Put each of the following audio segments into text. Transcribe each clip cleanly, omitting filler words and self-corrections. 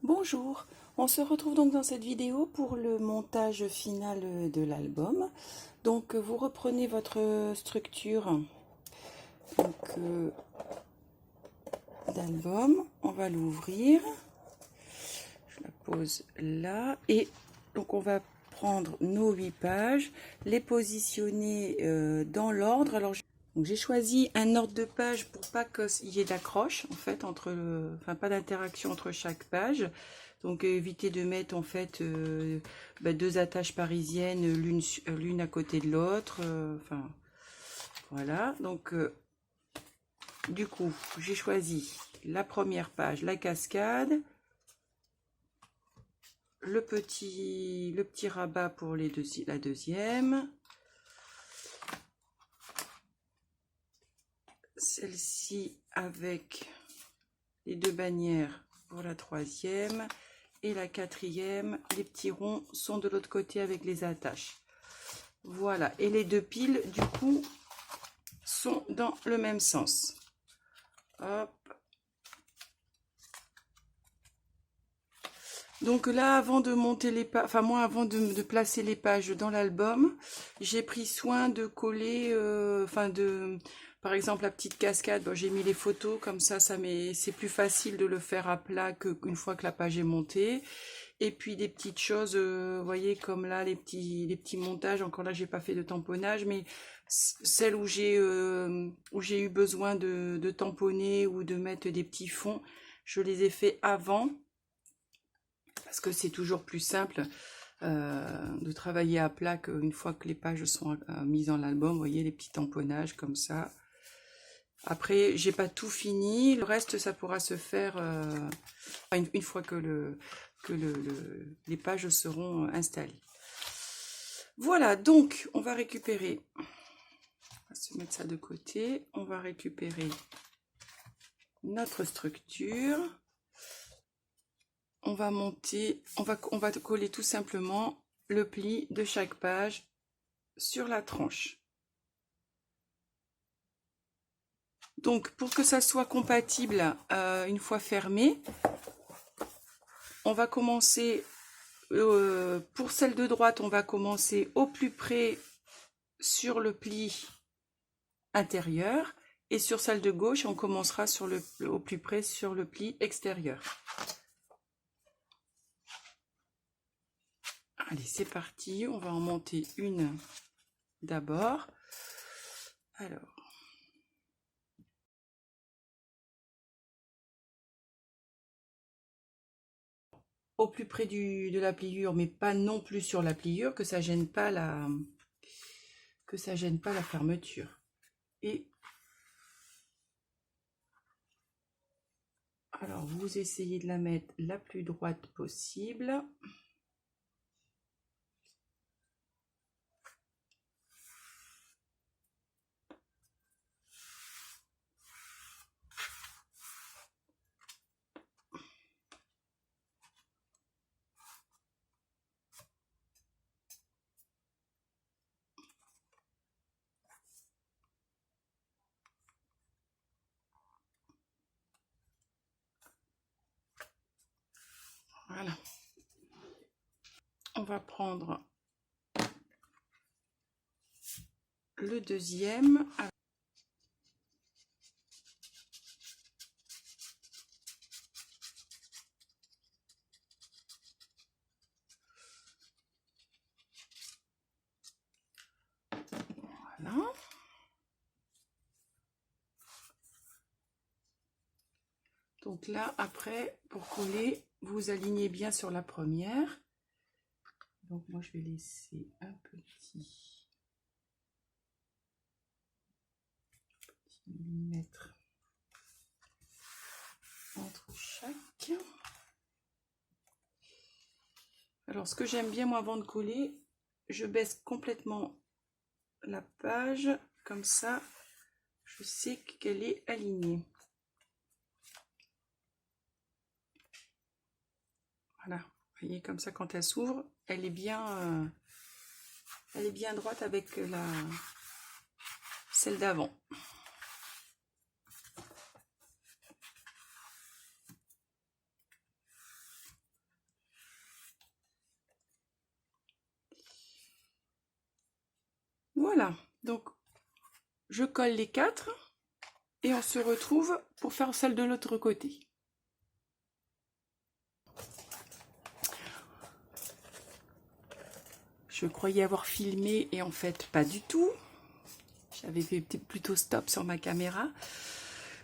Bonjour, on se retrouve donc dans cette vidéo pour le montage final de l'album. Donc vous reprenez votre structure d'album, on va l'ouvrir, je la pose là et donc on va prendre nos 8 pages, les positionner dans l'ordre. Alors j'ai choisi un ordre de page pour pas qu'il y ait d'accroche en fait enfin pas d'interaction entre chaque page. Donc éviter de mettre en fait deux attaches parisiennes l'une à côté de l'autre. Enfin voilà. Donc du coup j'ai choisi la première page, la cascade, le petit rabat pour la deuxième. Celle-ci avec les deux bannières pour la troisième et la quatrième, les petits ronds sont de l'autre côté avec les attaches. Voilà, et les deux piles du coup sont dans le même sens. Hop. Donc là, avant de monter les pages, enfin moi avant de placer les pages dans l'album, j'ai pris soin de coller, par exemple la petite cascade, bon, j'ai mis les photos, comme ça c'est plus facile de le faire à plat qu'une fois que la page est montée. Et puis des petites choses, vous voyez comme là les petits montages, encore là j'ai pas fait de tamponnage, mais celles où j'ai eu besoin de tamponner ou de mettre des petits fonds, je les ai fait avant. Parce que c'est toujours plus simple de travailler à plat qu'une fois que les pages sont mises dans l'album. Vous voyez les petits tamponnages comme ça. Après, j'ai pas tout fini. Le reste, ça pourra se faire une fois que les pages seront installées. Voilà, donc on va récupérer. On va se mettre ça de côté. On va récupérer notre structure. On va monter, on va coller tout simplement le pli de chaque page sur la tranche. Donc pour que ça soit compatible une fois fermé, on va commencer pour celle de droite, on va commencer au plus près sur le pli intérieur et sur celle de gauche, on commencera au plus près sur le pli extérieur. Allez, c'est parti, on va en monter une d'abord. Alors, au plus près de la pliure, mais pas non plus sur la pliure, que ça gêne pas la fermeture. Et alors vous essayez de la mettre la plus droite possible. Voilà. On va prendre le deuxième. Voilà. Donc là, après, pour coller, vous alignez bien sur la première. Donc moi, je vais laisser un petit millimètre entre chaque. Alors, ce que j'aime bien, moi, avant de coller, je baisse complètement la page. Comme ça, je sais qu'elle est alignée. Voilà. Vous voyez, comme ça, quand elle s'ouvre, elle est bien droite avec celle d'avant. Voilà, donc je colle les 4 et on se retrouve pour faire celle de l'autre côté. Je croyais avoir filmé et en fait pas du tout. J'avais fait plutôt stop sur ma caméra.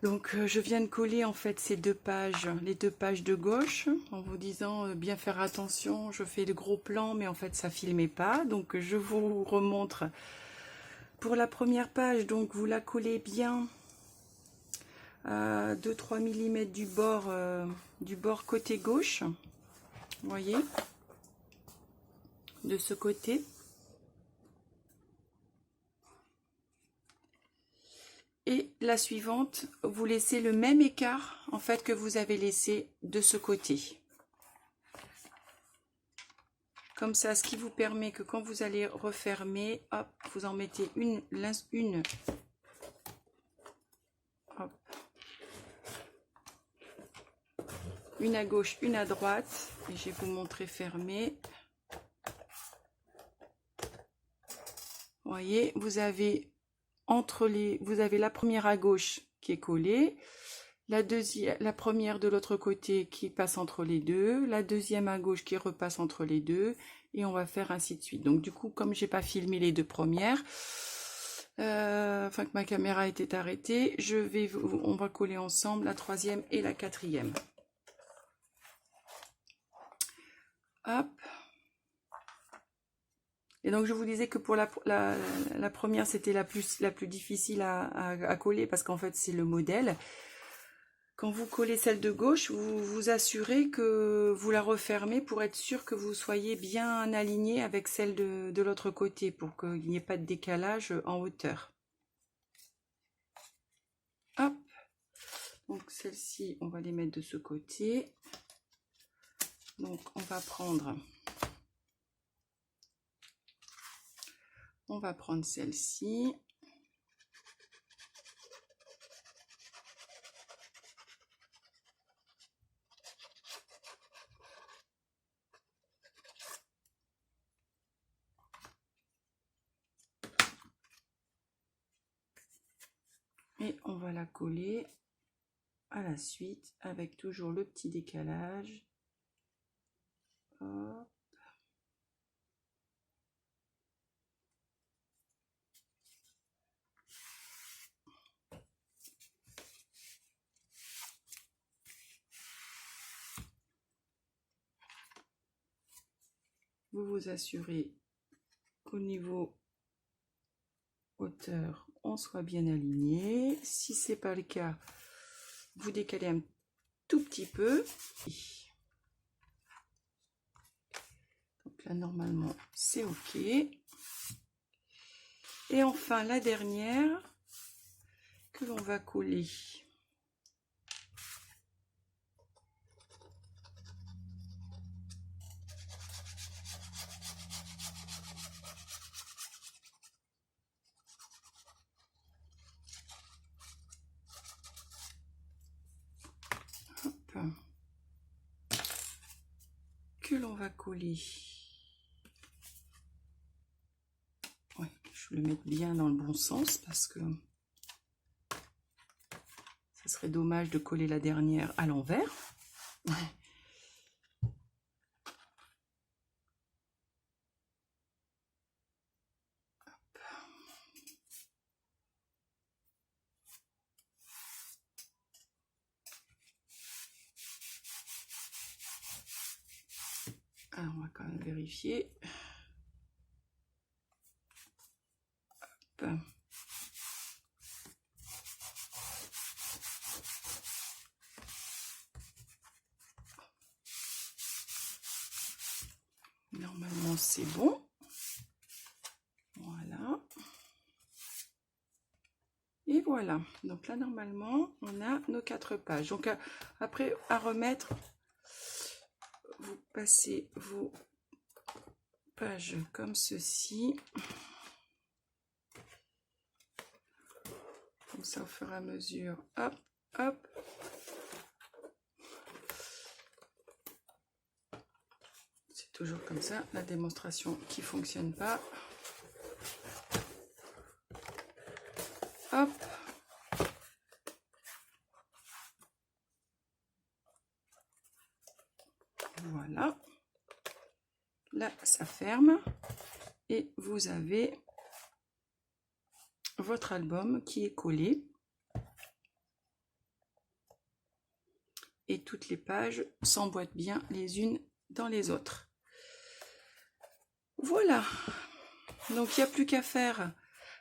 Donc je viens de coller en fait ces deux pages, les deux pages de gauche, en vous disant bien faire attention, je fais de gros plans mais en fait ça filmait pas. Donc je vous remontre pour la première page, donc vous la collez bien à 2-3 mm du bord côté gauche, vous voyez, de ce côté. Et la suivante, vous laissez le même écart en fait que vous avez laissé de ce côté. Comme ça, ce qui vous permet que quand vous allez refermer, hop, vous en mettez hop, une à gauche, une à droite. Et je vais vous montrer fermer. Vous voyez, vous avez vous avez la première à gauche qui est collée, la première de l'autre côté qui passe entre les deux, la deuxième à gauche qui repasse entre les deux, et on va faire ainsi de suite. Donc du coup, comme j'ai pas filmé les deux premières, enfin que ma caméra était arrêtée, on va coller ensemble la troisième et la quatrième. Hop. Et donc je vous disais que pour la première c'était la plus difficile à coller parce qu'en fait c'est le modèle. Quand vous collez celle de gauche, vous vous assurez que vous la refermez pour être sûr que vous soyez bien aligné avec celle de l'autre côté pour qu'il n'y ait pas de décalage en hauteur. Hop. Donc celle-ci on va les mettre de ce côté. Donc on va prendre celle-ci. Et on va la coller à la suite avec toujours le petit décalage. Hop. Vous vous assurez qu'au niveau hauteur, on soit bien aligné. Si c'est pas le cas, vous décalez un tout petit peu. Donc là, normalement, c'est OK. Et enfin, la dernière que l'on va coller. Que l'on va coller. Ouais, je vais le mettre bien dans le bon sens parce que ça serait dommage de coller la dernière à l'envers. Ouais. Alors, on va quand même vérifier. Hop. Normalement, c'est bon. Voilà. Et voilà. Donc là, normalement, on a nos 4 pages. Donc après, à remettre, vous passez vos pages comme ceci. Comme ça, au fur et à mesure. Hop, hop. C'est toujours comme ça, la démonstration qui fonctionne pas. là ça ferme et vous avez votre album qui est collé et toutes les pages s'emboîtent bien les unes dans les autres. Voilà, donc il n'y a plus qu'à faire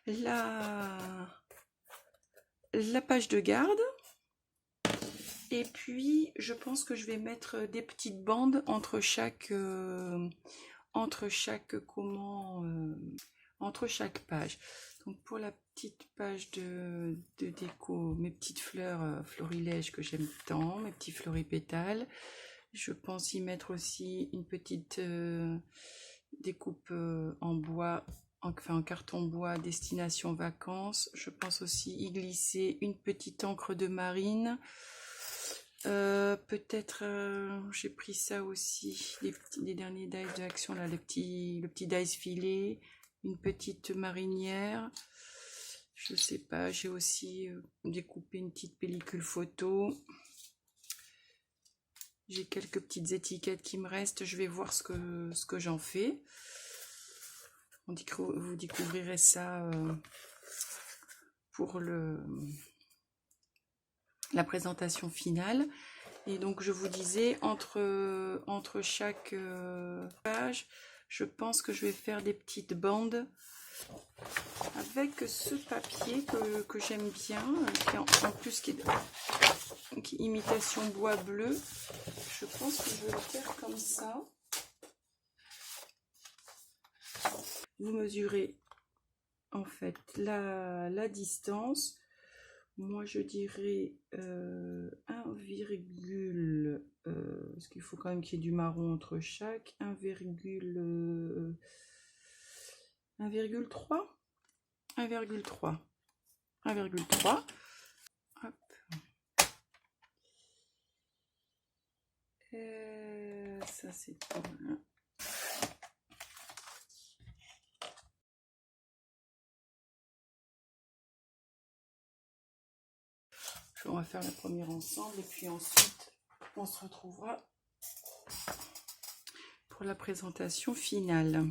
la page de garde. Et puis, je pense que je vais mettre des petites bandes entre chaque page. Donc, pour la petite page de déco, mes petites fleurs florilèges que j'aime tant, mes petits floripétales, je pense y mettre aussi une petite découpe en bois, enfin en carton bois, destination vacances. Je pense aussi y glisser une petite encre de marine. Peut-être j'ai pris ça aussi, les derniers dies de Action là, le petit dice filet, une petite marinière, je sais pas, j'ai aussi découpé une petite pellicule photo, j'ai quelques petites étiquettes qui me restent, je vais voir ce que j'en fais. Vous découvrirez ça pour la présentation finale. Et donc je vous disais, entre chaque page, je pense que je vais faire des petites bandes avec ce papier que j'aime bien, qui en plus qui est imitation bois bleu. Je pense que je vais le faire comme ça. Vous mesurez en fait la distance. Moi, je dirais 1, parce qu'il faut quand même qu'il y ait du marron entre chaque, 1,3. 1,3. Hop. Ça, c'est pas mal. On va faire la première ensemble et puis ensuite on se retrouvera pour la présentation finale.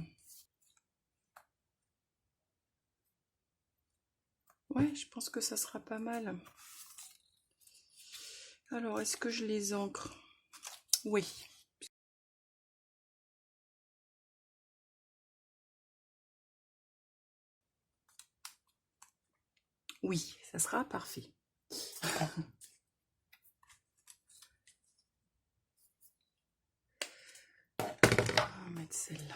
Ouais, je pense que ça sera pas mal. Alors, est-ce que je les encre? Oui. Oui, ça sera parfait. On va mettre celle-là.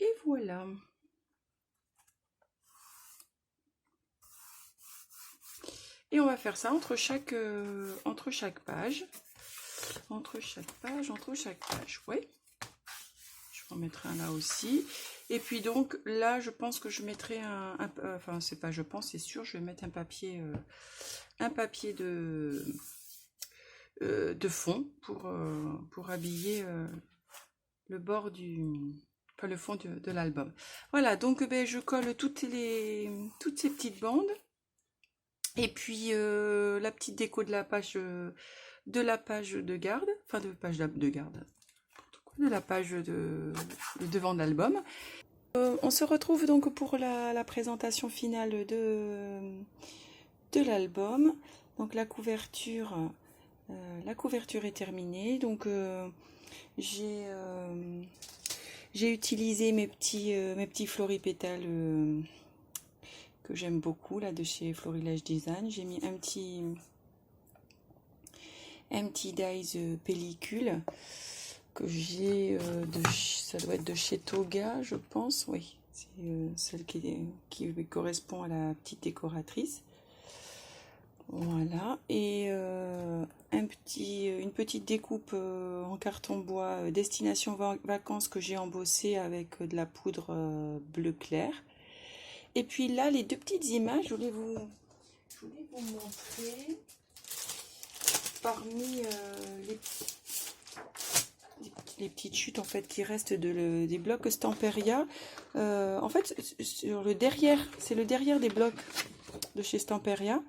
Et voilà. Et on va faire ça entre chaque page. Entre chaque page, oui. Je vais en mettre un là aussi. Et puis donc, là, je pense que je mettrai enfin, c'est pas je pense, c'est sûr, je vais mettre un papier de fond pour habiller le bord le fond de l'album. Voilà, donc ben, je colle toutes ces petites bandes. Et puis la petite déco de la page de garde, enfin de page de garde, de la page de devant de l'album. On se retrouve donc pour la présentation finale de l'album. Donc la couverture est terminée. Donc j'ai utilisé mes petits floripétales que j'aime beaucoup là de chez Florilège Design. J'ai mis un petit dies pellicule que j'ai ça doit être de chez Toga, je pense. Oui, c'est celle qui correspond à la petite décoratrice. Voilà, et une petite découpe en carton bois destination vacances que j'ai embossé avec de la poudre bleu clair. Et puis là, les deux petites images, je voulais vous montrer parmi les petites chutes en fait qui restent des blocs Stamperia. En fait, sur le derrière, c'est le derrière des blocs de chez Stamperia.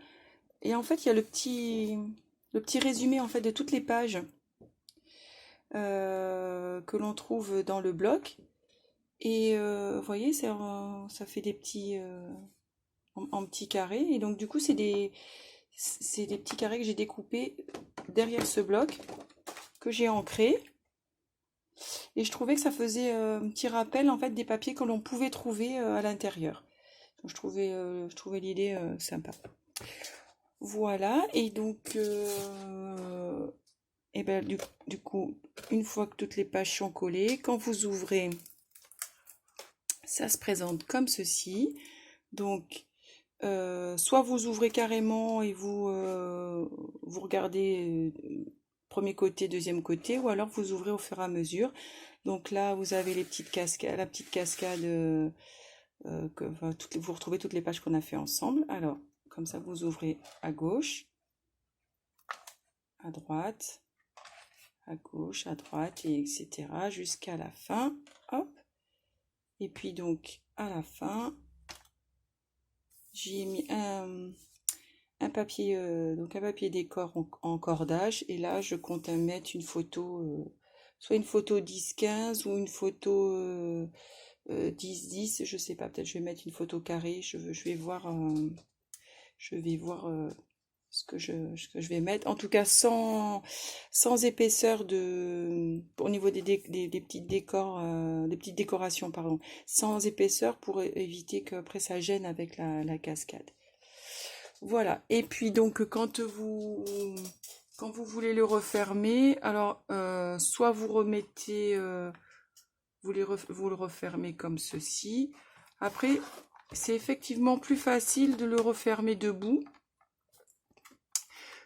Et en fait, il y a le petit résumé en fait de toutes les pages que l'on trouve dans le bloc. Et vous voyez, ça fait des petits en petits carrés. Et donc du coup, c'est des petits carrés que j'ai découpés derrière ce bloc que j'ai ancré. Et je trouvais que ça faisait un petit rappel en fait des papiers que l'on pouvait trouver à l'intérieur. Donc, je trouvais l'idée sympa. Voilà, et donc et ben, du coup, une fois que toutes les pages sont collées, quand vous ouvrez, ça se présente comme ceci. Donc, soit vous ouvrez carrément et vous regardez premier côté, deuxième côté, ou alors vous ouvrez au fur et à mesure. Donc là, vous avez les petites cascades, la petite cascade, enfin, vous retrouvez toutes les pages qu'on a fait ensemble. Alors, comme ça, vous ouvrez à gauche, à droite, à gauche, à droite, et etc. jusqu'à la fin. Hop. Et puis donc, à la fin, j'ai mis un papier, donc un papier décor en cordage. Et là, je compte mettre une photo, soit une photo 10-15 ou une photo 10-10, je sais pas. Peut-être je vais mettre une photo carrée. Je vais voir, ce que je vais mettre. En tout cas, sans épaisseur au niveau des petites décors, des petites décorations, pardon. Sans épaisseur pour éviter qu'après ça gêne avec la cascade. Voilà. Et puis donc quand vous voulez le refermer, alors soit vous remettez, vous le refermez comme ceci. Après, c'est effectivement plus facile de le refermer debout.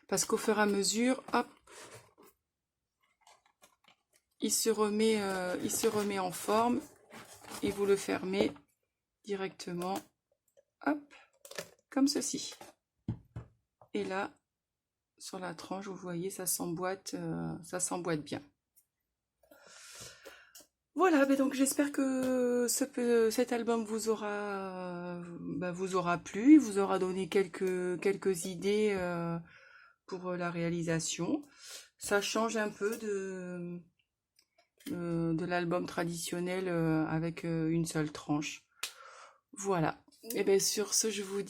Parce qu'au fur et à mesure, hop, il se remet en forme et vous le fermez directement, hop, comme ceci. Et là, sur la tranche, vous voyez, ça s'emboîte bien. Voilà, ben donc j'espère que cet album vous aura plu, vous aura donné quelques idées pour la réalisation. Ça change un peu de l'album traditionnel avec une seule tranche. Voilà. Et bien sur ce, je vous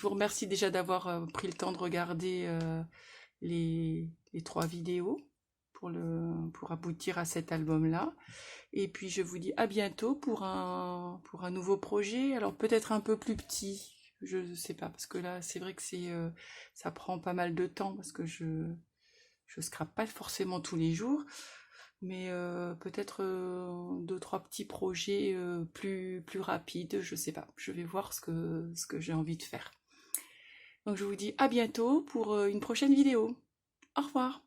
remercie déjà d'avoir pris le temps de regarder les 3 vidéos pour aboutir à cet album-là. Et puis je vous dis à bientôt pour un nouveau projet. Alors peut-être un peu plus petit, je ne sais pas, parce que là c'est vrai que ça prend pas mal de temps parce que je scrape pas forcément tous les jours. Mais peut-être 2-3 petits projets plus rapides, je sais pas. Je vais voir ce que j'ai envie de faire. Donc je vous dis à bientôt pour une prochaine vidéo. Au revoir.